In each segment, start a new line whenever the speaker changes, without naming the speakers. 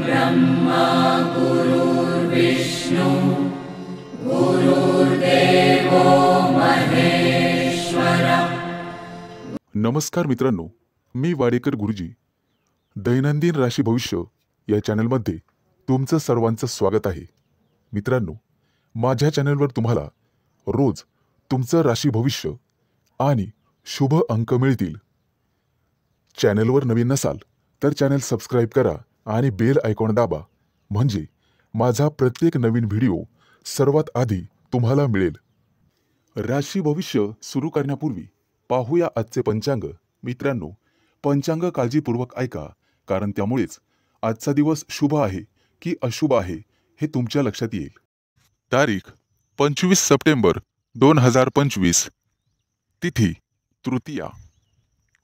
ब्रह्मा गुरुर्विष्णु गुरुर्देवो महेश्वर।
नमस्कार मित्रांनो, मी वाडेकर गुरुजी दैनंदिन राशी भविष्य या चॅनलमध्ये तुमचं सर्वांचं स्वागत आहे। मित्रांनो, माझ्या चॅनलवर तुम्हाला रोज तुमचं राशी भविष्य आणि शुभ अंक मिळतील। चॅनलवर नवीन नसाल तर चॅनल सबस्क्राइब करा आणि बेल आयकॉन दाबा, म्हणजे माझा प्रत्येक नवीन व्हिडिओ सर्वात आधी तुम्हाला मिळेल। राशी भविष्य सुरू करण्यापूर्वी पाहूया आजचे पंचांग। मित्रांनो, पंचांग काळजीपूर्वक ऐका, कारण त्यामुळेच आजचा दिवस शुभ आहे की अशुभ आहे हे तुमच्या लक्षात येईल। तारीख 25 सप्टेंबर 2025, तिथी तृतीया,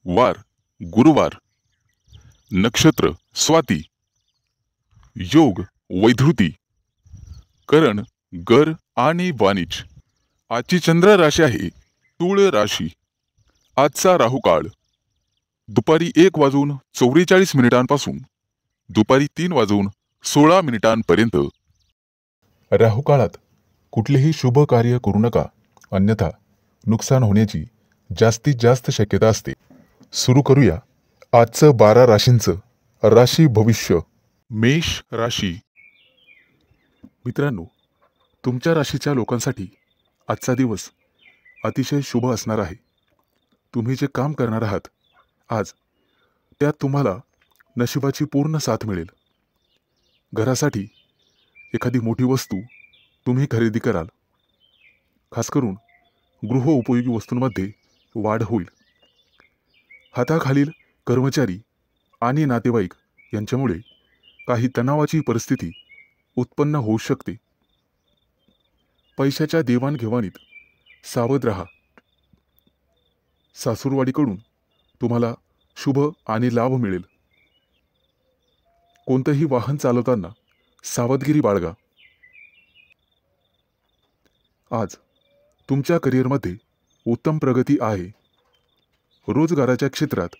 वार गुरुवार, नक्षत्र स्वाती, योग वैधृती, करण गर आणि वाणिज्य। आजची चंद्र राशी आहे तुळ राशी। आजचा राहू काळ दुपारी 1:44 पासून दुपारी 3:16 पर्यंत। राहू काळात कुठलेही शुभ कार्य करू नका, अन्यथा नुकसान होण्याची जास्तीत जास्त शक्यता असते। सुरू करूया आजचं 12 राशींचं राशी भविष्य। मेष राशी। मित्रांनो, तुमच्या राशीच्या लोकांसाठी आजचा दिवस अतिशय शुभ असणार आहे। तुम्ही जे काम करणार आहात आज, त्यात तुम्हाला नशिबाची पूर्ण साथ मिळेल। घरासाठी एखादी मोठी वस्तू तुम्ही खरेदी कराल। खास करून गृह उपयोगी वस्तूंमध्ये वाढ होईल। हाताखालील कर्मचारी आणि नातेवाईक यांच्यामुळे काही तणावाची परिस्थिती उत्पन्न होऊ शकते। पैशाच्या देवाणघेवाणीत सावध राहा। सासूरवाडीकडून तुम्हाला शुभ आणि लाभ मिळेल। कोणतेही वाहन चालवताना सावधगिरी बाळगा। आज तुमच्या करिअरमध्ये उत्तम प्रगती आहे। रोजगाराच्या क्षेत्रात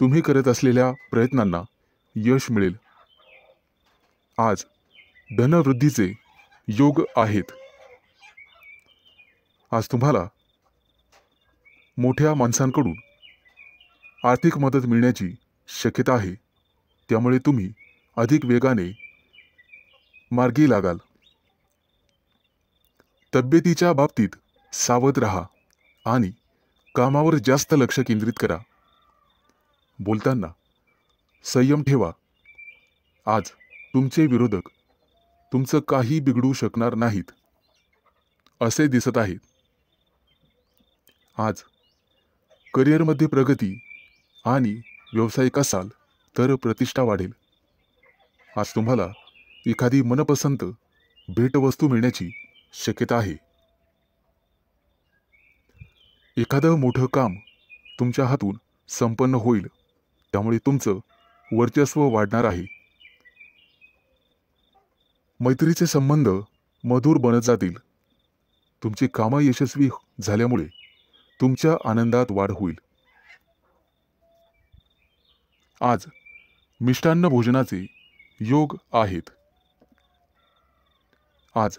तुम्ही करत असलेल्या प्रयत्नांना यश मिळेल। आज धनवृद्धीचे योग आहेत। आज तुम्हाला मोठ्या माणसांकडून आर्थिक मदत मिळण्याची शक्यता आहे, त्यामुळे तुम्ही अधिक वेगाने मार्गी लागाल। तब्येतीच्या बाबतीत सावध राहा आणि कामावर जास्त लक्ष केंद्रित करा। बोलताना संयम ठेवा। आज तुमचे विरोधक तुमचं काही बिघडू शकणार नाहीत असे दिसत आहे। आज करिअरमध्ये प्रगती आणि व्यावसायिक असाल तर प्रतिष्ठा वाढेल। आज तुम्हाला एखादी मनपसंत भेटवस्तू मिळण्याची शक्यता आहे। एखादं मोठं काम तुमच्या हातून संपन्न होईल, त्यामुळे तुमचं वर्चस्व वाढणार आहे। मैत्रीचे संबंध मधुर बनत जातील। तुमची कामं यशस्वी झाल्यामुळे तुमच्या आनंदात वाढ होईल। आज मिष्टान्न भोजनाचे योग आहेत। आज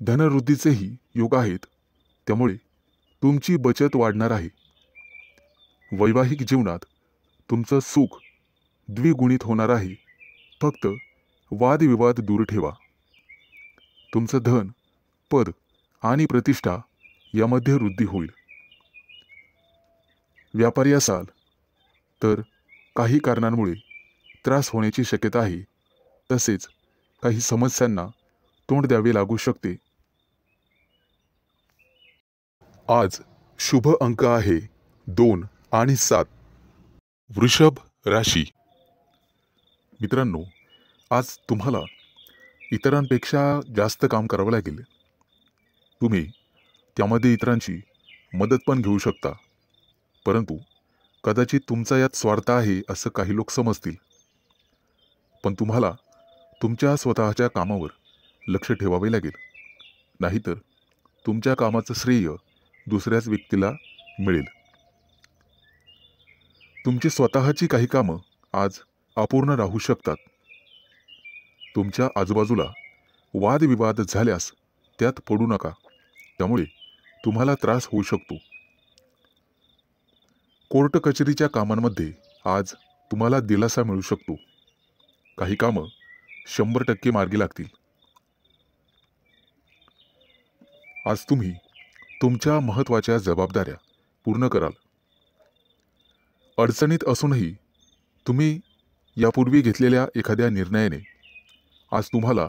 धनवृद्धीचेही योग आहेत, त्यामुळे तुमची बचत वाढणार आहे। वैवाहिक जीवनात तुमचं सुख द्विगुणित होणार आहे। फक्त वादविवाद दूर ठेवा। तुमचं धन, पद आणि प्रतिष्ठा यामध्ये वृद्धी होईल। व्यापारी असाल तर काही कारणांमुळे त्रास होण्याची शक्यता आहे, तसेच काही समस्यांना तोंड द्यावे लागू शकते। आज शुभ अंक आहे 2 आणि 7। वृषभ राशी। मित्रांनो, आज तुम्हाला इतरांपेक्षा जास्त काम करावं लागेल। तुम्ही त्यामध्ये इतरांची मदत पण घेऊ शकता, परंतु कदाचित तुमचा यात स्वार्थ आहे असं काही लोक समजतील। पण तुम्हाला तुमच्या स्वतःच्या कामावर लक्ष ठेवावे लागेल, नाहीतर तुमच्या कामाचं श्रेय दुसऱ्याच व्यक्तीला मिळेल। तुमची स्वतःची काही कामं आज अपूर्ण राहू शकतात। तुमच्या आजूबाजूला वादविवाद झाल्यास त्यात पडू नका, त्यामुळे तुम्हाला त्रास होऊ शकतो. कोर्ट कचेरीच्या कामांमध्ये आज तुम्हाला दिलासा मिळू शकतो. काही कामं 100% मार्गी लागतील. आज तुम्ही तुमच्या महत्त्वाच्या जबाबदाऱ्या पूर्ण कराल. अडचणीत असूनही तुम्ही यापूर्वी घेतलेल्या एखाद्या निर्णयाने आज तुम्हाला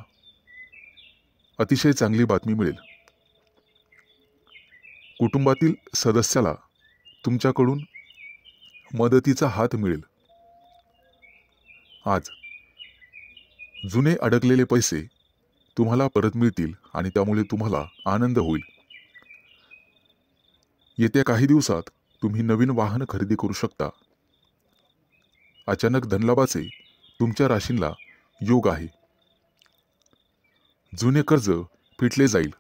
अतिशय चांगली बातमी मिळेल. कुटुंबातील सदस्याला तुमच्याकडून मदतीचा हात मिळेल. आज जुने अडकलेले पैसे तुम्हाला परत मिळतील आणि त्यामुळे तुम्हाला आनंद होईल. येत्या काही दिवसात तुम्ही नवीन वाहन खरेदी करू शकता. अचानक धनलाभाचे तुमच्या राशींला योग आहे. जुने कर्ज फिटले जाईल,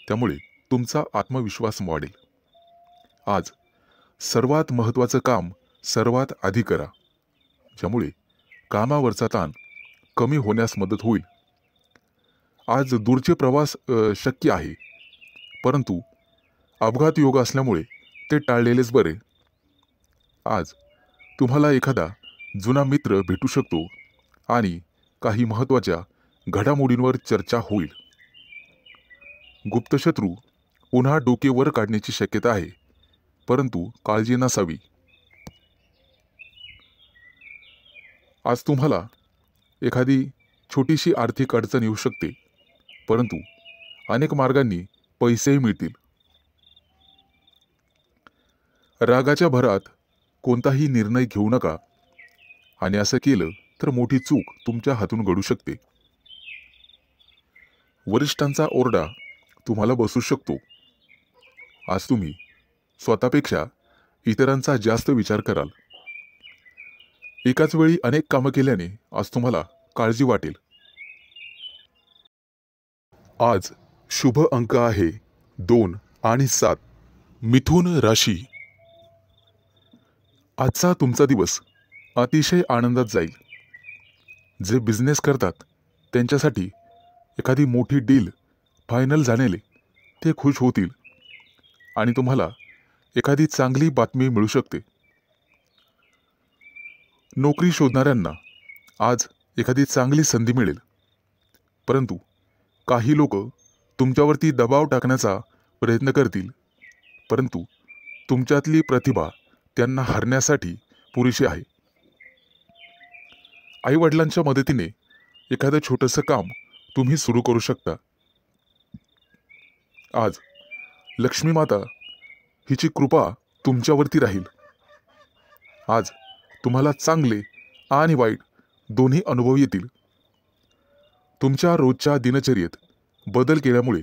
त्यामुळे तुमचा आत्मविश्वास वाढेल. आज सर्वात महत्त्वाचं काम सर्वात आधी करा, ज्यामुळे कामावरचा ताण कमी होण्यास मदत होईल. आज दूरचे प्रवास शक्य आहे, परंतु अपघात योग असल्यामुळे ते टाळलेलेच बरे. आज तुम्हाला एखादा जुना मित्र भेटू शकतो आणि काही महत्त्वाच्या घडामोडींवर चर्चा होईल. गुप्तशत्रू पुन्हा डोके वर काढण्याची शक्यता आहे, परंतु काळजी नसावी. आज तुम्हाला एखादी छोटीशी आर्थिक अडचण येऊ शकते, परंतु अनेक मार्गांनी पैसेही मिळतील. रागाच्या भरात कोणताही निर्णय घेऊ नका, आणि असं केलं तर मोठी चूक तुमच्या हातून घडू शकते. वरिष्ठांचा ओरडा तुम्हाला बसू शकतो. आज तुम्ही स्वतःपेक्षा इतरांचा जास्त विचार कराल. एकाच वेळी अनेक कामं केल्याने आज तुम्हाला काळजी वाटेल. आज शुभ अंक आहे 2 आणि 7. मिथुन राशी. आजचा तुमचा दिवस अतिशय आनंदात जाईल. जे बिझनेस करतात त्यांच्यासाठी एखादी मोठी डील फायनल झालेले ते खुश होतील आणि तुम्हाला एखादी चांगली बातमी मिळू शकते. नोकरी शोधणाऱ्यांना आज एखादी चांगली संधी मिळेल, परंतु काही लोक तुमच्यावरती दबाव टाकण्याचा प्रयत्न करतील, परंतु तुमच्यातली प्रतिभा त्यांना हरण्यासाठी पुरेशी आहे. आईवडिलांच्या मदतीने एखादं छोटंसं काम तुम्ही सुरू करू शकता. आज लक्ष्मी माता हिची कृपा तुमच्यावरती राहील. आज तुम्हाला चांगले आणि वाईट दोन्ही अनुभव येतील. तुमच्या रोजच्या दिनचर्येत बदल केल्यामुळे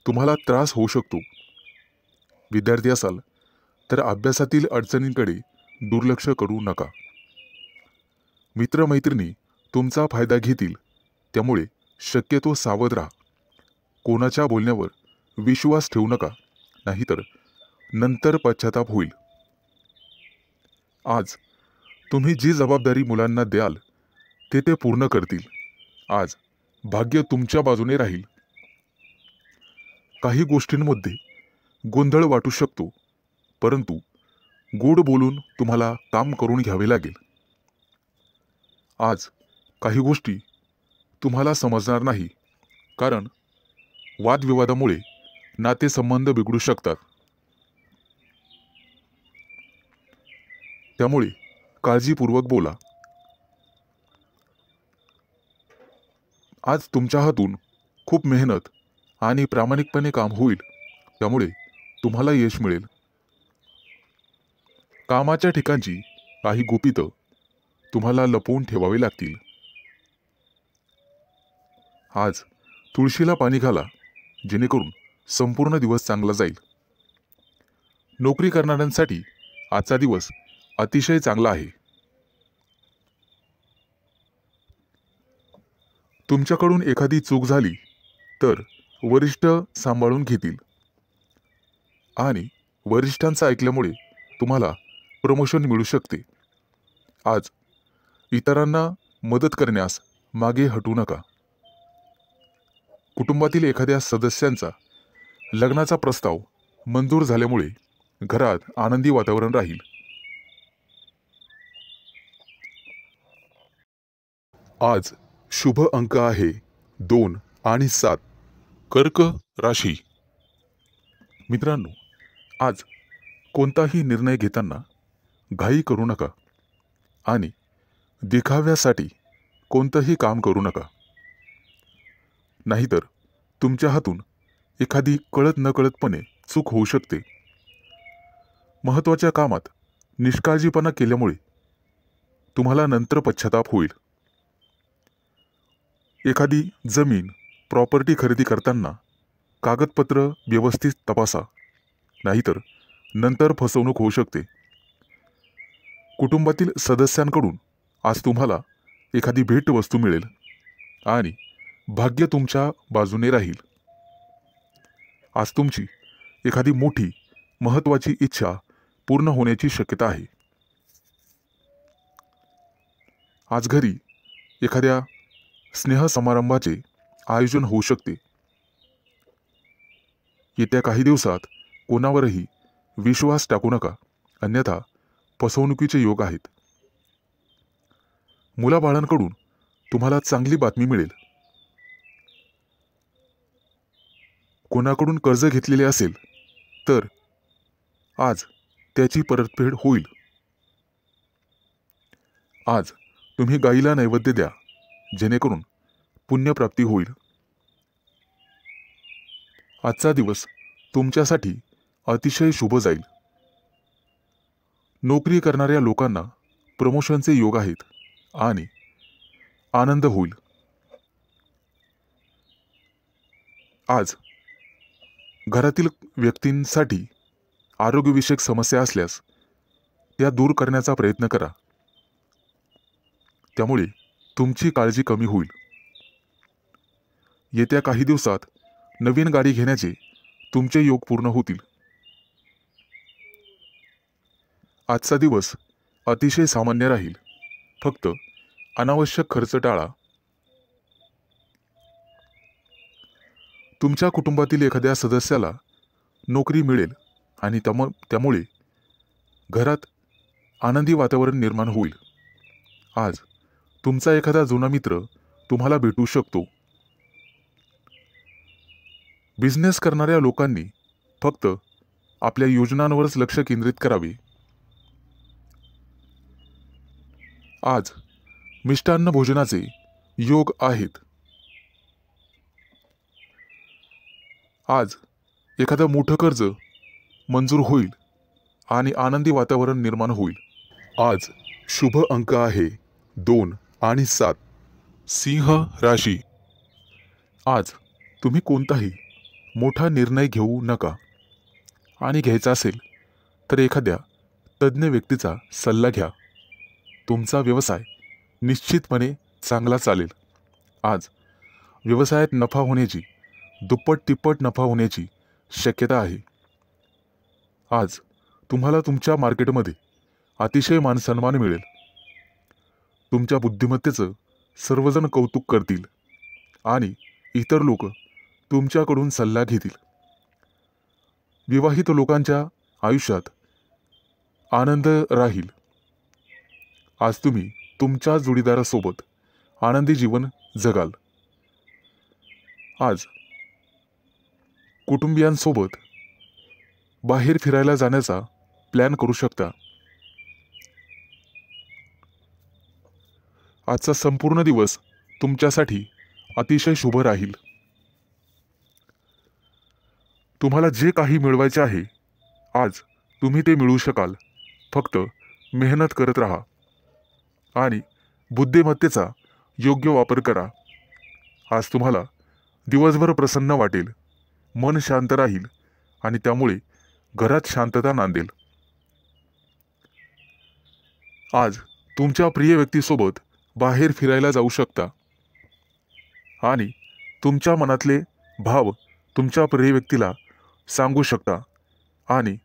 तुम्हाला त्रास होऊ शकतो. विद्यार्थी असाल तर अभ्यासातील अडचणींकडे दुर्लक्ष करू नका. मित्रमैत्रिणी तुमचा फायदा घेतील, त्यामुळे शक्यतो सावध राहा. कोणाच्या बोलण्यावर विश्वास ठेवू नका, नाहीतर नंतर पश्चाताप होईल. आज तुम्ही जी जबाबदारी मुलांना द्याल ते पूर्ण करतील. आज भाग्य तुमच्या बाजूने राहील. काही गोष्टींमध्ये गोंधळ वाटू शकतो, परंतु गोड बोलून तुम्हाला काम करून घ्यावे लागेल. आज काही गोष्टी तुम्हाला समजणार नाही, कारण वादविवादामुळे नातेसंबंध बिघडू शकतात. त्यामुळे काळजीपूर्वक बोला. आज तुमच्या हातून खूप मेहनत आणि प्रामाणिकपणे काम होईल, त्यामुळे तुम्हाला यश मिळेल. कामाच्या ठिकाणची काही गुपितं तुम्हाला लपवून ठेवावी लागतील. आज तुळशीला पाणी घाला, जेणेकरून संपूर्ण दिवस चांगला जाईल. नोकरी करणाऱ्यांसाठी आजचा दिवस अतिशय चांगला आहे. तुमच्याकडून एखादी चूक झाली तर वरिष्ठ सांभाळून घेतील आणि वरिष्ठांचं ऐकल्यामुळे तुम्हाला प्रमोशन मिळू शकते. आज इतरांना मदत करण्यास मागे हटू नका. कुटुंबातील एखाद्या सदस्यांचा लग्नाचा प्रस्ताव मंजूर झाल्यामुळे घरात आनंदी वातावरण राहील. आज शुभ अंक आहे 2 आणि 7. कर्क राशी. मित्रांनो, आज कोणताही निर्णय घेताना घाई करू नका आणि दिखाव्यासाठी कोणतंही काम करू नका. नाहीतर तुमच्या हातून एखादी कळत नकळतपणे चूक होऊ शकते. महत्त्वाच्या कामात निष्काळजीपणा केल्यामुळे तुम्हाला नंतर पश्चाताप होईल. एखादी जमीन, प्रॉपर्टी खरेदी करताना कागदपत्र व्यवस्थित तपासा, नाहीतर नंतर फसवणूक होऊ शकते. कुटुंबातील सदस्यांकडून आज तुम्हाला एखादी भेटवस्तू मिळेल आणि भाग्य तुमच्या बाजूने राहील. आज तुमची एखादी मोठी महत्त्वाची इच्छा पूर्ण होण्याची शक्यता आहे. आज घरी एखाद्या स्नेहसमारंभाचे आयोजन होऊ शकते. येत्या काही दिवसात कोणावरही विश्वास टाकू नका, अन्यथा फसवणुकीचे योग आहेत. मुलाबाळांकडून तुम्हाला चांगली बातमी मिळेल. कोणाकडून कर्ज घेतलेले असेल तर आज त्याची परतफेड होईल. आज तुम्ही गाईला नैवेद्य द्या, जेणेकरून पुण्यप्राप्ती होईल. आजचा दिवस तुमच्यासाठी अतिशय शुभ जाईल. नोकरी करणाऱ्या लोकांना प्रमोशनचे योग आहेत आणि आनंद होईल. आज घरातील व्यक्तींसाठी आरोग्यविषयक समस्या असल्यास त्या दूर करण्याचा प्रयत्न करा. त्यामुळे तुमची काळजी कमी होईल. येत्या काही दिवसात नवीन गाडी घेण्याचे तुमचे योग पूर्ण होतील. आजचा दिवस अतिशय सामान्य राहील. फक्त अनावश्यक खर्च टाळा. तुमच्या कुटुंबातील एखाद्या सदस्याला नोकरी मिळेल आणि त्यामुळे घरात आनंदी वातावरण निर्माण होईल. आज तुमचा एखादा जुना मित्र तुम्हाला भेटू शकतो. बिझनेस करणाऱ्या लोकांनी फक्त आपल्या योजनांवरच लक्ष केंद्रित करावे. आज मिष्टान्न भोजनाचे योग आहेत. आज एखादं मोठं कर्ज मंजूर होईल आणि आनंदी वातावरण निर्माण होईल. आज शुभ अंक आहे 2 आणि 7. सिंह राशी. आज तुम्ही कोणताही मोठा निर्णय घेऊ नका आणि घ्यायचा असेल तर एखाद्या तज्ज्ञ व्यक्तीचा सल्ला घ्या. तुमचा व्यवसाय निश्चितपणे चांगला चालेल. आज व्यवसायात नफा होण्याची, दुप्पट तिप्पट नफा होण्याची शक्यता आहे. आज तुम्हाला तुमच्या मार्केटमध्ये अतिशय मानसन्मान मिळेल. तुमच्या बुद्धिमत्तेचं सर्वजण कौतुक करतील आणि इतर लोक तुमच्याकडून सल्ला घेतील. विवाहित लोकांच्या आयुष्यात आनंद राहील. आज तुम्ही तुमच्या जोडीदारासोबत आनंदी जीवन जगाल. आज कुटुंबियांसोबत बाहेर फिरायला जाण्याचा प्लॅन करू शकता. आजचा संपूर्ण दिवस तुमच्यासाठी अतिशय शुभ राहील. तुम्हाला जे काही मिळवायचे आहे आज तुम्ही ते मिळवू शकाल. फक्त मेहनत करत राहा आणि बुद्धिमत्तेचा योग्य वापर करा. आज तुम्हाला दिवसभर प्रसन्न वाटेल, मन शांत राहील आणि त्यामुळे घरात शांतता नांदेल. आज तुमच्या प्रिय व्यक्तीसोबत बाहेर फिरायला जाऊ शकता आणि तुमच्या मनातले भाव तुमच्या प्रिय व्यक्तीला सांगू शकता आणि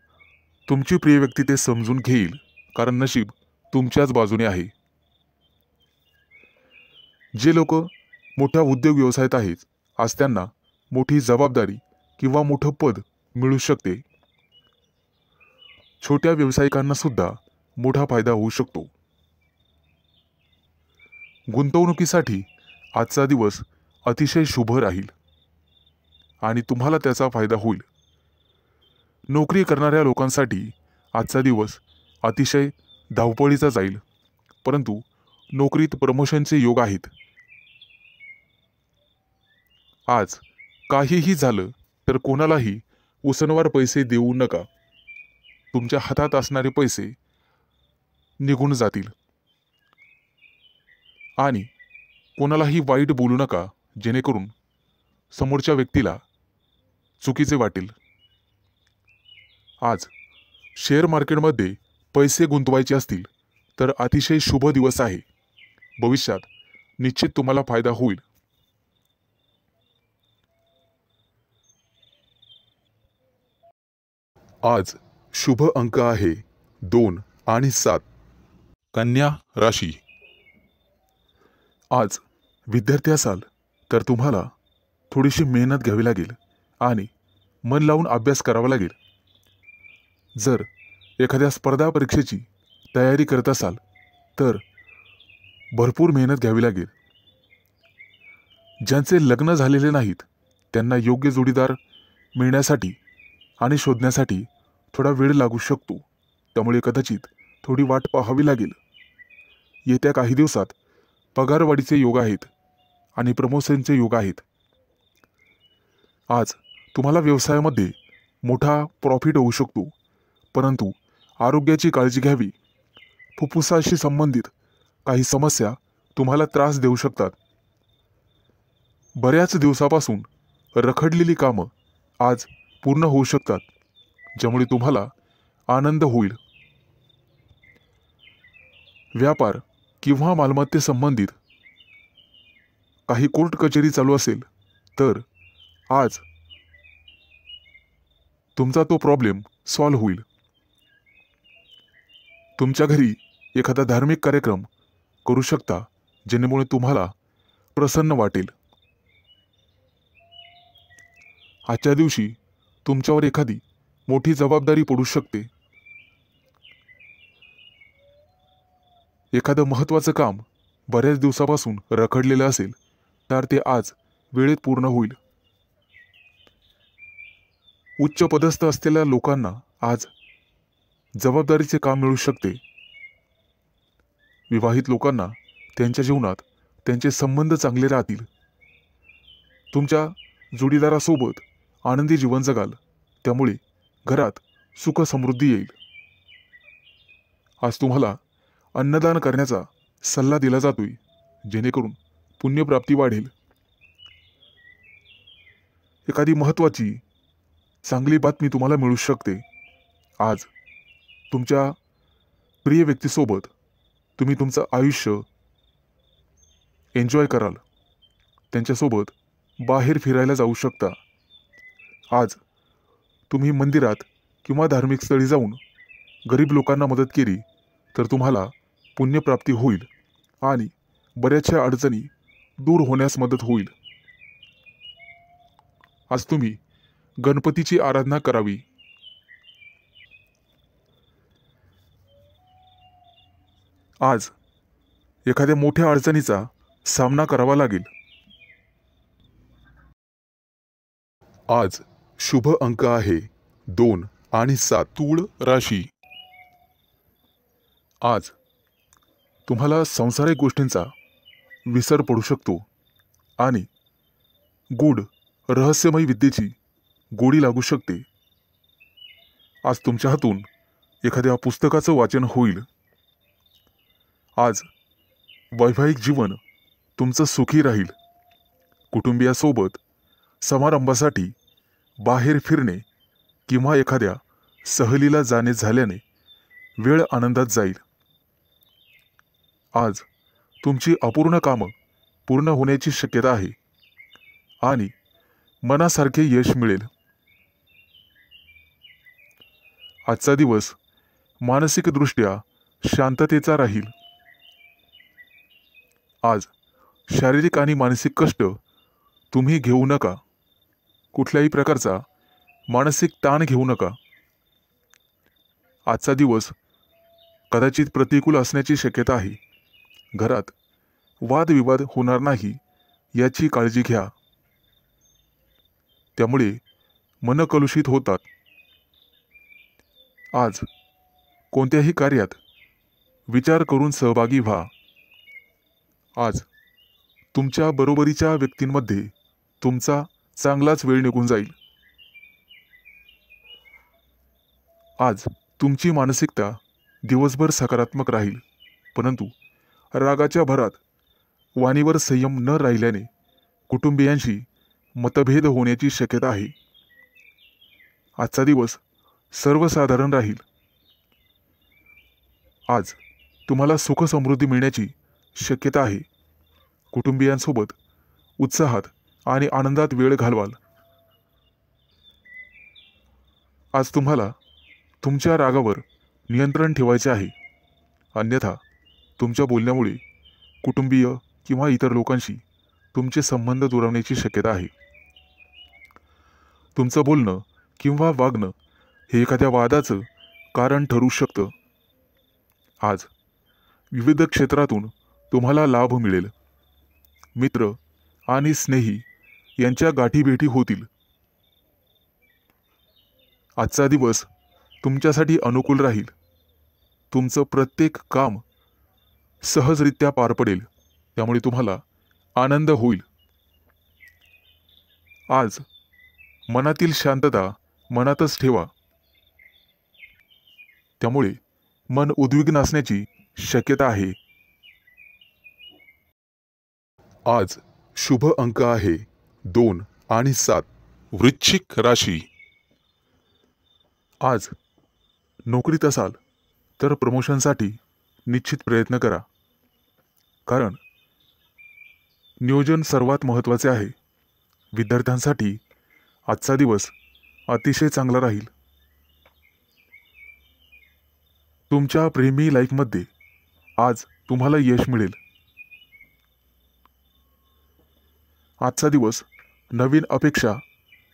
तुमची प्रिय व्यक्ती ते समजून घेईल, कारण नशीब तुमच्याच बाजूने आहे. जे लोक मोठ्या उद्योग व्यवसायात आहेत, आज त्यांना मोठी जबाबदारी किंवा मोठं पद मिळू शकते. छोट्या व्यावसायिकांना सुद्धा मोठा फायदा होऊ शकतो. गुंतवणुकीसाठी आजचा दिवस अतिशय शुभ राहील आणि तुम्हाला त्याचा फायदा होईल. नोकरी करणाऱ्या लोकांसाठी आजचा दिवस अतिशय धावपळीचा जाईल, परंतु नोकरीत प्रमोशनचे योग आहेत. आज काहीही झालं तर कोणालाही उसनवार पैसे देऊ नका. तुमच्या हातात असणारे पैसे निघून जातील. आणि कोणालाही वाईट बोलू नका, जेणेकरून समोरच्या व्यक्तीला चुकीचे वाटेल. आज शेअर मार्केटमध्ये पैसे गुंतवायचे असतील तर अतिशय शुभ दिवस आहे. भविष्यात निश्चित तुम्हाला फायदा होईल. आज शुभ अंक आहे 2 आणि 7. कन्या राशी. आज विद्यार्थी असाल तर तुम्हाला थोडीशी मेहनत घ्यावी लागेल आणि मन लावून अभ्यास करावा लागेल. जर एखाद्या स्पर्धा परीक्षेची तयारी करत असाल तर भरपूर मेहनत घ्यावी लागेल. ज्यांचे लग्न झालेले नाहीत त्यांना योग्य जोडीदार मिळण्यासाठी आणि शोधण्यासाठी थोडा वेळ लागू शकतो. त्यामुळे कदाचित थोडी वाट पाहावी लागेल. येत्या काही दिवसात पगारवाढीचे योग आहेत आणि प्रमोशनचे योग आहेत. आज तुम्हाला व्यवसायामध्ये मोठा प्रॉफिट होऊ शकतो, परंतु आरोग्याची काळजी घ्यावी. फुफ्फुसाशी संबंधित काही समस्या तुम्हाला त्रास देऊ शकतात. बऱ्याच दिवसापासून रखडलेली कामं आज पूर्ण होऊ शकतात, ज्यामुळे तुम्हाला आनंद होईल. व्यापार किंवा मालमत्ते संबंधित काही कोर्ट कचेरी चालू असेल तर आज तुमचा तो प्रॉब्लेम सॉल्व्ह होईल. तुमच्या घरी एखादा धार्मिक कार्यक्रम करू शकता, जेणेमुळे तुम्हाला प्रसन्न वाटेल. आजच्या दिवशी तुमच्यावर एखादी मोठी जबाबदारी पडू शकते. एखादं महत्त्वाचं काम बऱ्याच दिवसापासून रखडलेलं असेल तर ते आज वेळेत पूर्ण होईल. उच्च पदस्थ असलेल्या लोकांना आज जबाबदारीचे काम मिळू शकते. विवाहित लोकांना त्यांच्या जीवनात त्यांचे संबंध चांगले राहतील. तुमच्या जोडीदारासोबत आनंदी जीवन जगाल, त्यामुळे घरात सुख समृद्धी येईल. आज तुम्हाला अन्नदान करण्याचा सल्ला दिला जातोय, जेणेकरून पुण्यप्राप्ती वाढेल. एखादी महत्त्वाची चांगली बातमी तुम्हाला मिळू शकते. आज तुमच्या प्रिय व्यक्तीसोबत तुम्ही तुमचं आयुष्य एन्जॉय कराल. त्यांच्यासोबत बाहेर फिरायला जाऊ शकता. आज तुम्ही मंदिरात किंवा धार्मिक स्थळी जाऊन गरीब लोकांना मदत केली तर तुम्हाला पुण्यप्राप्ती होईल आणि बऱ्याचशा अडचणी दूर होण्यास मदत होईल. आज तुम्ही गणपतीची आराधना करावी. आज एखाद्या मोठ्या अडचणीचा सामना करावा लागेल. आज शुभ अंक आहे 2 आणि 7. तूळ राशी. आज तुम्हाला सांसारिक गोष्टींचा विसर पडू शकतो आणि गूढ रहस्यमय विद्येची गोडी लागू शकते. आज तुमच्या हातून एखाद्या पुस्तकाचं वाचन होईल. आज वैवाहिक जीवन तुमचं सुखी राहील. कुटुंबियासोबत समारंभासाठी बाहेर फिरणे किंवा एखाद्या सहलीला जाणे झाल्याने वेळ आनंदात जाईल. आज तुमची अपूर्ण कामं पूर्ण होण्याची शक्यता आहे आणि मनासारखे यश मिळेल. आजचा दिवस मानसिकदृष्ट्या शांततेचा राहील. आज शारीरिक आणि मानसिक कष्ट तुम्ही घेऊ नका. कुठल्याही प्रकारचा मानसिक ताण घेऊ नका. आजचा दिवस कदाचित प्रतिकूल असण्याची शक्यता आहे. घरात वादविवाद होणार नाही याची काळजी घ्या. त्यामुळे मन कलुषित होतात. आज कोणत्याही कार्यात विचार करून सहभागी व्हा. आज तुमच्या बरोबरीच्या व्यक्तींमध्ये तुमचा चांगलाच वेळ निघून जाईल. आज तुमची मानसिकता दिवसभर सकारात्मक राहील, परंतु रागाच्या भरात वाणीवर संयम न राहिल्याने कुटुंबियांशी मतभेद होण्याची शक्यता आहे. आजचा दिवस सर्वसाधारण राहील. आज तुम्हाला सुख समृद्धी मिळण्याची शक्यता आहे. कुटुंबियांसोबत उत्साहात आणि आनंदात वेळ घालवाल. आज तुम्हाला तुमच्या रागावर नियंत्रण ठेवायचे आहे, अन्यथा तुमच्या बोलण्यामुळे कुटुंबीय किंवा इतर लोकांशी तुमचे संबंध दुरावण्याची शक्यता आहे. तुमचं बोलणं किंवा वागणं हे एखाद्या वादाचं कारण ठरू शकतं. आज विविध क्षेत्रातून तुम्हाला लाभ मिळेल. मित्र आणि स्नेही यांच्या गाठीभेटी होतील. आजचा दिवस तुमच्यासाठी अनुकूल राहील. तुमचं प्रत्येक काम सहजरित्या पार पडेल, त्यामुळे तुम्हाला आनंद होईल. आज मनातील शांतता मनातच ठेवा, त्यामुळे मन उद्विग्न असण्याची शक्यता आहे. आज शुभ अंक आहे 2 आणि 7. वृश्चिक राशी. आज नोकरीत असाल तर प्रमोशनसाठी निश्चित प्रयत्न करा, कारण नियोजन सर्वात महत्त्वाचे आहे. विद्यार्थ्यांसाठी आजचा दिवस अतिशय चांगला राहील. तुमच्या प्रेमी लाईफमध्ये आज तुम्हाला यश मिळेल. आजचा दिवस नवीन अपेक्षा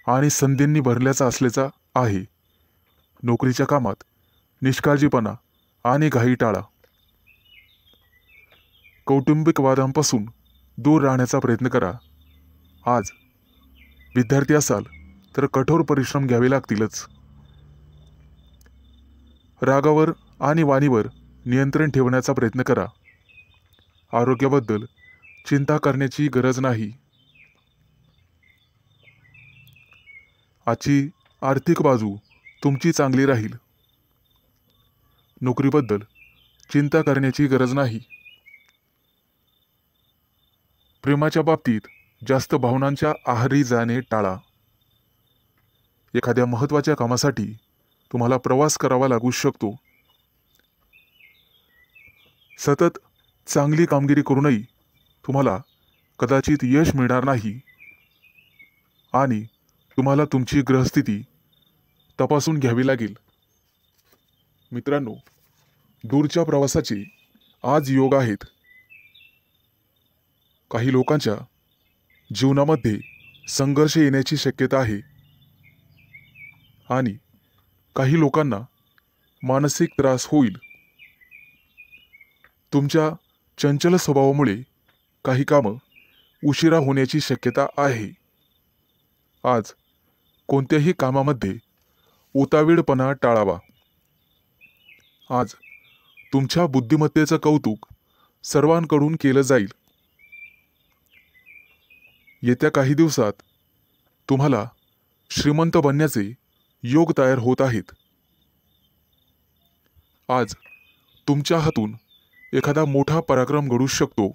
आणि संधींनी भरल्याचा असल्याचा आहे. नोकरीच्या कामात निष्काळजीपणा आणि घाई टाळा. कौटुंबिक वादांपासून दूर राहण्याचा प्रयत्न करा. आज विद्यार्थी असाल तर कठोर परिश्रम घ्यावे लागतीलच. रागावर आणि वाणीवर नियंत्रण ठेवण्याचा प्रयत्न करा. आरोग्याबद्दल चिंता करण्याची गरज नाही. आजची आर्थिक बाजू तुमची चांगली राहील. नोकरीबद्दल चिंता करण्याची गरज नाही. प्रेमाच्या बाबतीत जास्त भावनांच्या आहारी जाणे टाळा. एखाद्या महत्त्वाच्या कामासाठी तुम्हाला प्रवास करावा लागू शकतो. सतत चांगली कामगिरी करूनही तुम्हाला कदाचित यश मिळणार नाही आणि तुम्हाला तुमची ग्रहस्थिती तपासून घ्यावी लागेल. मित्रांनो, दूरच्या प्रवासाचे आज योग आहेत. काही लोकांच्या जीवनामध्ये संघर्ष येण्याची शक्यता आहे आणि काही लोकांना मानसिक त्रास होईल. तुमच्या चंचल स्वभावामुळे काही कामं उशिरा होण्याची शक्यता आहे. आज कोणत्याही कामामध्ये उतावीळपणा टाळावा. आज तुमच्या बुद्धिमत्तेचं कौतुक सर्वांकडून केलं जाईल. येत्या काही दिवसात तुम्हाला श्रीमंत बनण्याचे योग तयार होत आहेत. आज तुमच्या हातून एखादा मोठा पराक्रम घडू शकतो.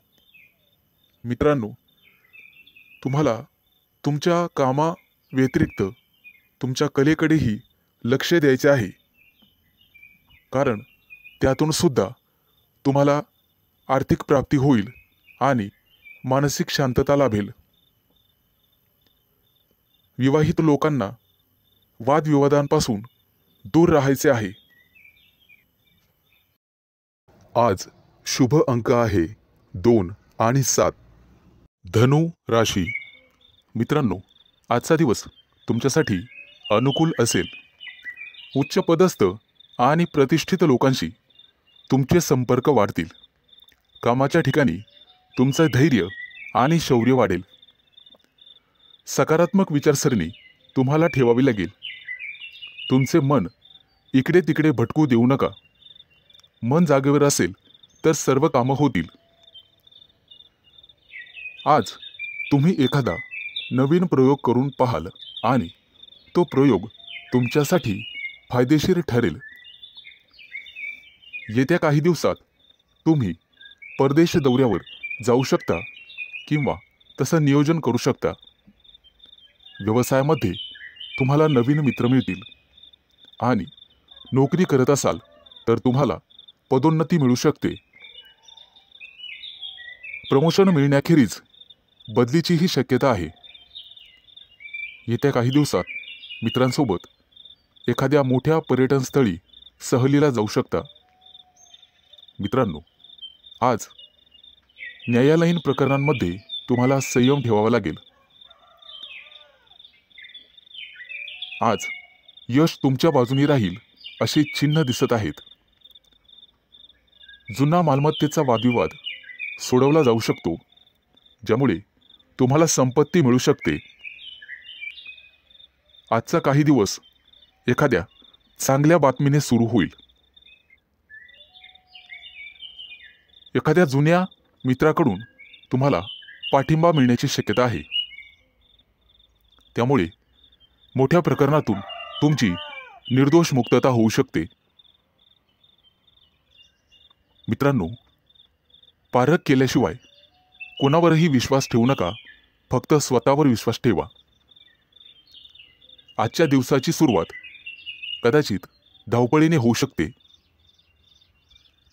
मित्रांनो, तुम्हाला तुमच्या कामा व्यतिरिक्त तुमच्या कलेकडेही लक्ष द्यायचे आहे, कारण त्यातून सुद्धा तुम्हाला आर्थिक प्राप्ती होईल आणि मानसिक शांतता लाभेल. विवाहित लोकांना वादविवादांपासून दूर राहायचे आहे. आज शुभ अंक आहे 2 आणि 7. धनु राशी मित्रांनो, आजचा दिवस तुमच्यासाठी अनुकूल असेल. उच्च पदस्थ आणि प्रतिष्ठित लोकांशी तुमचे संपर्क वाढतील. कामाच्या ठिकाणी तुमचं धैर्य आणि शौर्य वाढेल. सकारात्मक विचारसरणी तुम्हाला ठेवावी लागेल. तुमचे मन इकडे तिकडे भटकू देऊ नका. मन जागेवर असेल तर सर्व कामं होतील. आज तुम्ही एखादा नवीन प्रयोग करून पाहाल आणि तो प्रयोग तुमच्यासाठी फायदेशीर ठरेल. येत्या काही दिवसात तुम्ही परदेश दौऱ्यावर जाऊ शकता किंवा तसं नियोजन करू शकता. व्यवसायामध्ये तुम्हाला नवीन मित्र मिळतील आणि नोकरी करत असाल तर तुम्हाला पदोन्नती मिळू शकते. प्रमोशन मिळण्याखेरीज बदलीचीही शक्यता आहे. येत्या काही दिवसात मित्रांसोबत एखाद्या मोठ्या पर्यटनस्थळी सहलीला जाऊ शकता. मित्रांनो, आज न्यायालयीन प्रकरणांमध्ये तुम्हाला संयम ठेवावा लागेल. आज यश तुमच्या बाजूने राहील अशी चिन्ह दिसत आहेत. जुना मालमत्तेचा वादविवाद सोडवला जाऊ शकतो, ज्यामुळे तुम्हाला संपत्ती मिळू शकते. आजचा काही दिवस एखाद्या चांगल्या बातमीने सुरू होईल. एखाद्या जुन्या मित्राकडून तुम्हाला पाठिंबा मिळण्याची शक्यता आहे. त्यामुळे मोठ्या प्रकरणातून तुमची निर्दोष मुक्तता होऊ शकते. मित्रांनो, पारख केल्याशिवाय कोणावरही विश्वास ठेवू नका. फक्त स्वतःवर विश्वास ठेवा. आजच्या दिवसाची सुरुवात कदाचित धावपळीने होऊ शकते.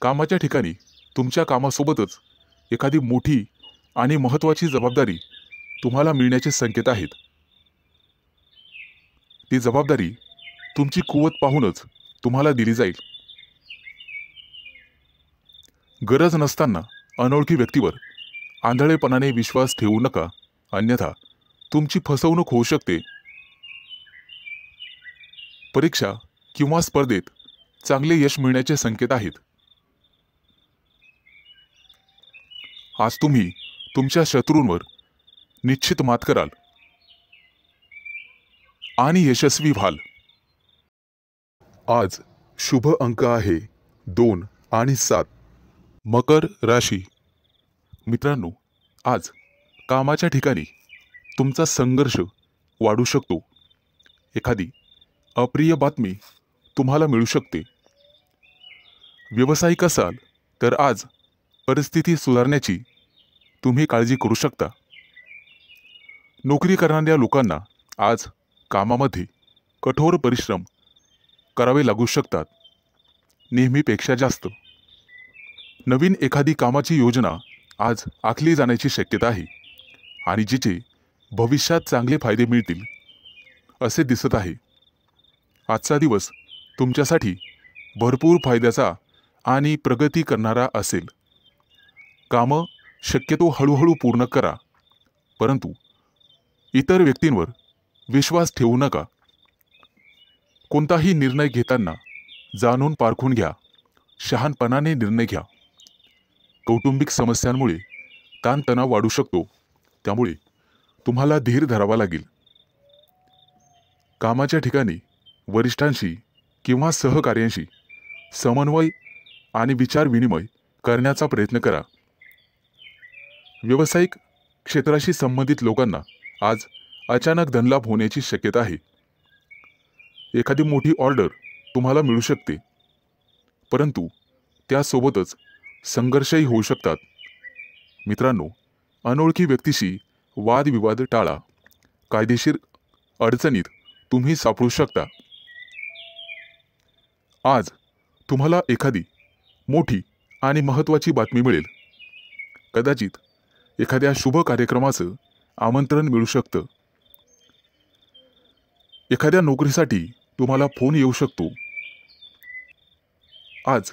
कामाच्या ठिकाणी तुमच्या कामासोबतच एखादी मोठी आणि महत्त्वाची जबाबदारी तुम्हाला मिळण्याचे संकेत आहेत. ती जबाबदारी तुमची कुवत पाहूनच तुम्हाला दिली जाईल. गरज नसताना अनोळखी व्यक्तीवर आंधळेपणाने विश्वास ठेवू नका, अन्यथा तुमची फसवणूक होऊ शकते. परीक्षा किंवा स्पर्धेत चांगले यश मिळण्याचे संकेत आहेत. आज तुम्ही तुमच्या शत्रूंवर निश्चित मात कराल आणि यशस्वी व्हाल. आज शुभ अंक आहे 2 आणि 7. मकर राशी मित्रांनो, आज कामाच्या ठिकाणी तुमचा संघर्ष वाढू शकतो. एखादी अप्रिय बातमी तुम्हाला मिळू शकते. व्यावसायिक असाल तर आज परिस्थिती सुधारण्याची तुम्ही काळजी करू शकता. नोकरी करणाऱ्या लोकांना आज कामामध्ये कठोर परिश्रम करावे लागू शकतात, नेहमीपेक्षा जास्त. नवीन एखादी कामाची योजना आज आखली जाण्याची शक्यता आहे आणि जिचे भविष्यात चांगले फायदे मिळतील असे दिसत आहे. आजचा दिवस तुमच्यासाठी भरपूर फायद्याचा आणि प्रगती करणारा असेल. कामं शक्यतो हळूहळू पूर्ण करा, परंतु इतर व्यक्तींवर विश्वास ठेवू नका. कोणताही निर्णय घेताना जाणून पारखून घ्या. शहाणपणाने निर्णय घ्या. कौटुंबिक समस्यांमुळे ताणतणाव वाढू शकतो, त्यामुळे तुम्हाला धीर धरावा लागेल. कामाच्या ठिकाणी वरिष्ठांशी किंवा सहकार्यांशी समन्वय आणि विचार विनिमय करण्याचा प्रयत्न करा. व्यावसायिक क्षेत्राशी संबंधित लोकांना आज अचानक धनलाभ होण्याची शक्यता आहे. एखादी मोठी ऑर्डर तुम्हाला मिळू शकते, परंतु त्यासोबतच संघर्षही होऊ शकतात. मित्रांनो, अनोळखी व्यक्तीशी वादविवाद टाळा. कायदेशीर अडचणीत तुम्ही सापडू शकता. आज तुम्हाला एखादी मोठी आणि महत्त्वाची बातमी मिळेल. कदाचित एखाद्या शुभ कार्यक्रमाचं आमंत्रण मिळू शकतं. एखाद्या नोकरीसाठी तुम्हाला फोन येऊ शकतो. आज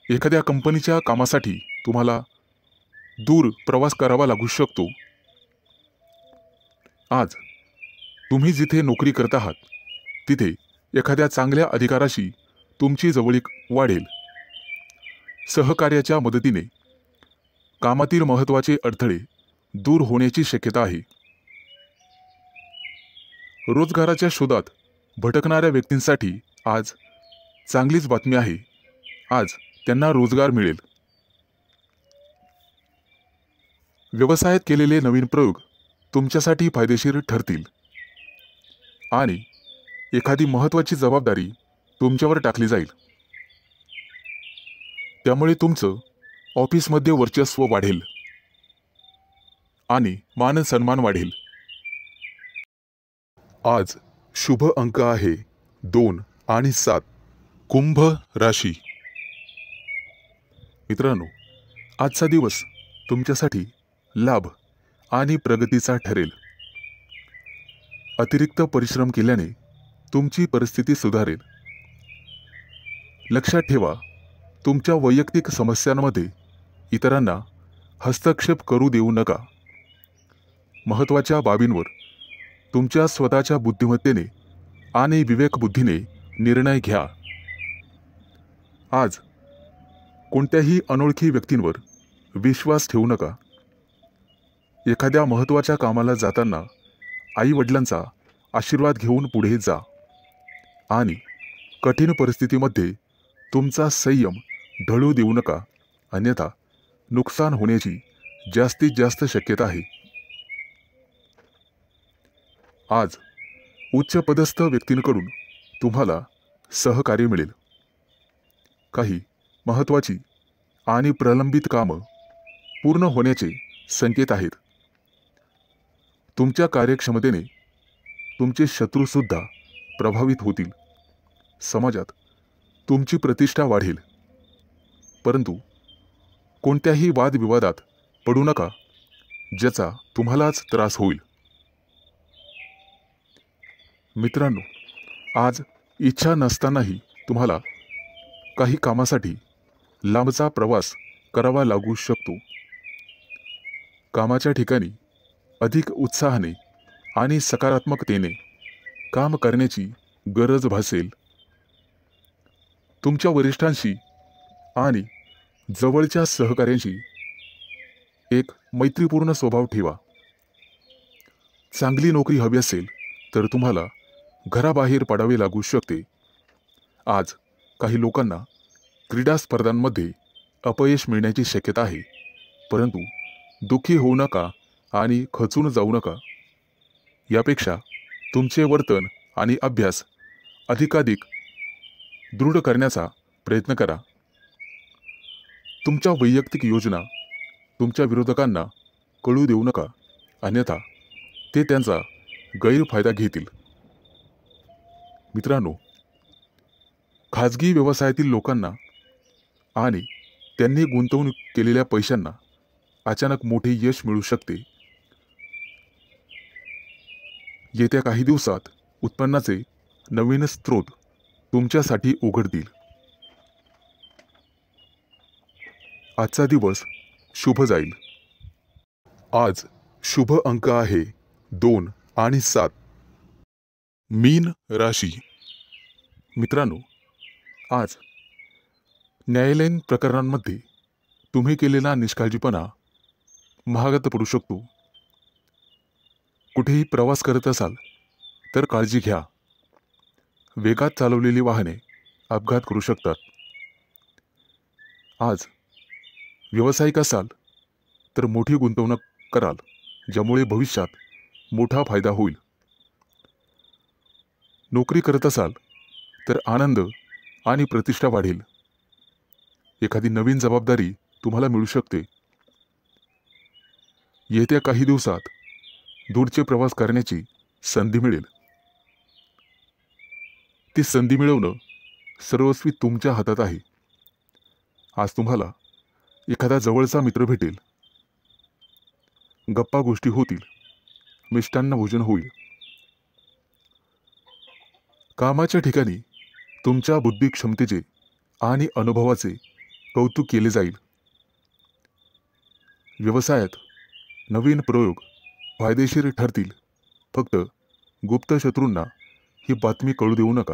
एखाद्या कंपनीच्या कामासाठी तुम्हाला दूर प्रवास करावा लागू शकतो. आज तुम्ही जिथे नोकरी करत आहात तिथे एखाद्या चांगल्या अधिकाराशी तुमची जवळीक वाढेल. सहकार्याच्या मदतीने कामातील महत्त्वाचे अडथळे दूर होण्याची शक्यता आहे. रोजगाराच्या शोधात भटकणाऱ्या व्यक्तींसाठी आज चांगलीच बातमी आहे. आज त्यांना रोजगार मिळेल. व्यवसायात केलेले नवीन प्रयोग तुमच्यासाठी फायदेशीर ठरतील आणि एखादी महत्त्वाची जबाबदारी तुमच्यावर टाकली जाईल. त्यामुळे तुमचं ऑफिसमध्ये वर्चस्व वाढेल आणि मान सन्मान वाढेल. आज शुभ अंक आहे 2 आणि 7. कुंभ राशी. मित्रांनो, आजचा दिवस तुमच्यासाठी लाभ आणि प्रगतीचा ठरेल. अतिरिक्त परिश्रम केल्याने तुमची परिस्थिती सुधारेल. लक्षात ठेवा, तुमच्या वैयक्तिक समस्यांमध्ये इतरांना हस्तक्षेप करू देऊ नका. महत्त्वाच्या बाबींवर तुमच्या स्वतःच्या बुद्धिमत्तेने आणि विवेकबुद्धीने निर्णय घ्या. आज कोणत्याही अनोळखी व्यक्तींवर विश्वास ठेवू नका. एखाद्या महत्त्वाच्या कामाला जाताना आई-वडिलांचा आशीर्वाद घेऊन पुढे जा आणि कठीण परिस्थितीमध्ये तुमचा संयम ढळू देऊ नका, अन्यथा नुकसान होण्याची जास्तीत जास्त शक्यता आहे. आज उच्चपदस्थ व्यक्तींकडून तुम्हाला सहकार्य मिळेल. काही महत्त्वाची आणि प्रलंबित कामं पूर्ण होण्याचे संकेत आहेत. तुमच्या कार्यक्षमतेने तुमचे शत्रूसुद्धा प्रभावित होतील. समाजात तुमची प्रतिष्ठा वाढेल. परंतु कोणत्याही वादविवादात पडू नका, ज्याचा तुम्हालाच त्रास होईल. मित्रांनो, आज इच्छा नसतानाही तुम्हाला काही कामासाठी लांबचा प्रवास करावा लागू शकतो. कामाच्या ठिकाणी अधिक उत्साहाने आणि सकारात्मकतेने काम करण्याची गरज भासेल. तुमच्या वरिष्ठांशी आणि जवळच्या सहकाऱ्यांशी एक मैत्रीपूर्ण स्वभाव ठेवा. चांगली नोकरी हवी असेल तर तुम्हाला घराबाहेर पडावे लागू शकते. आज काही लोकांना क्रीडा स्पर्धांमध्ये अपयश मिळण्याची शक्यता आहे. परंतु दुःखी होऊ नका आणि खचून जाऊ नका. यापेक्षा तुमचे वर्तन आणि अभ्यास अधिकाधिक दृढ करण्याचा प्रयत्न करा. तुमच्या वैयक्तिक योजना तुमच्या विरोधकांना कळू देऊ नका, अन्यथा ते त्यांचा गैरफायदा घेतील. मित्रांनो, खाजगी व्यवसायातील लोकांना आणि त्यांनी गुंतवणूक केलेल्या पैशांना अचानक मोठे यश मिळू शकते. येत्या काही दिवसात उत्पन्नाचे नवीन स्रोत तुमच्यासाठी उघडतील. आजचा दिवस शुभ जाईल. आज शुभ अंक आहे 2 आणि 7. मीन राशी. मित्रांनो, आज न्यायालयीन प्रकरणांमध्ये तुम्ही केलेला निष्काळजीपणा महागात पडू शकतो. कुठेही प्रवास करत असाल तर काळजी घ्या. वेगात चालवलेली वाहने अपघात करू शकतात. आज व्यावसायिक असाल तर मोठी गुंतवणूक कराल, ज्यामुळे भविष्यात मोठा फायदा होईल. नोकरी करत असाल तर आनंद आणि प्रतिष्ठा वाढेल. एखादी नवीन जबाबदारी तुम्हाला मिळू शकते. येत्या काही दिवसात दूरचे प्रवास करण्याची संधी मिळेल. ती संधी मिळवणं सर्वस्वी तुमच्या हातात आहे. आज तुम्हाला एखादा जवळचा मित्र भेटेल. गप्पा गोष्टी होतील. मिष्टान्न भोजन होईल. कामाच्या ठिकाणी तुमच्या बुद्धी क्षमतेचे आणि अनुभवाचे कौतुक केले जाईल. व्यवसायात नवीन प्रयोग फायदेशीर ठरतील फक्त गुप्त शत्रूंना ही बातमी कळू देऊ नका.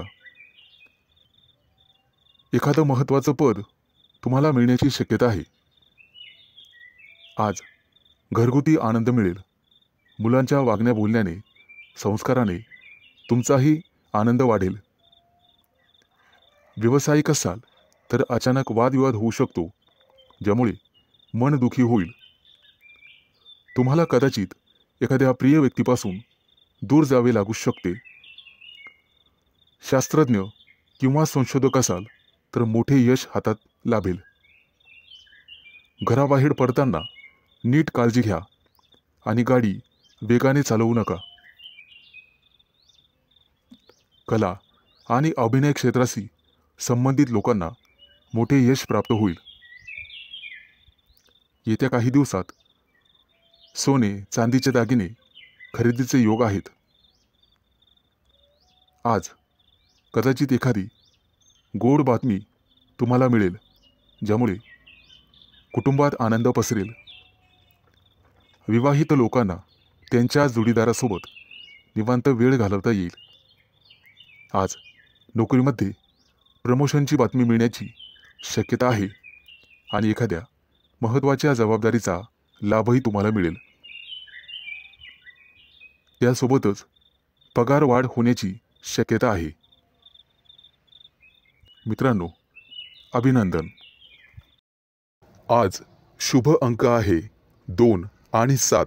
एखादं महत्त्वाचं पद तुम्हाला मिळण्याची शक्यता आहे. आज घरगुती आनंद मिळेल. मुलांच्या वागण्या बोलण्याने, संस्काराने तुमचाही आनंद वाढेल. व्यावसायिक असाल तर अचानक वादविवाद होऊ शकतो, ज्यामुळे मन दुखी होईल. तुम्हाला कदाचित एखाद्या प्रिय व्यक्तीपासून दूर जावे लागू शकते. शास्त्रज्ञ किंवा संशोधक असाल तर मोठे यश हातात लाभेल. घराबाहेर पडताना नीट काळजी घ्या आणि गाडी वेगाने चालवू नका. कला आणि अभिनय क्षेत्राशी संबंधित लोकांना मोठे यश प्राप्त होईल. येत्या काही दिवसात सोने चांदीचे दागिने खरेदीचे योग आहेत. आज कदाचित एखादी गोड बातमी तुम्हाला मिळेल, ज्यामुळे कुटुंबात आनंद पसरेल. विवाहित लोकांना त्यांच्या जोडीदारासोबत निवांत वेळ घालवता येईल. आज नोकरीमध्ये प्रमोशनची बातमी मिळण्याची शक्यता आहे आणि एखाद्या महत्त्वाच्या जबाबदारीचा लाभही तुम्हाला मिळेल. त्यासोबतच पगार वाढ होण्याची शक्यता आहे. मित्रांनो, अभिनंदन. आज शुभ अंक आहे 2 आणि 7.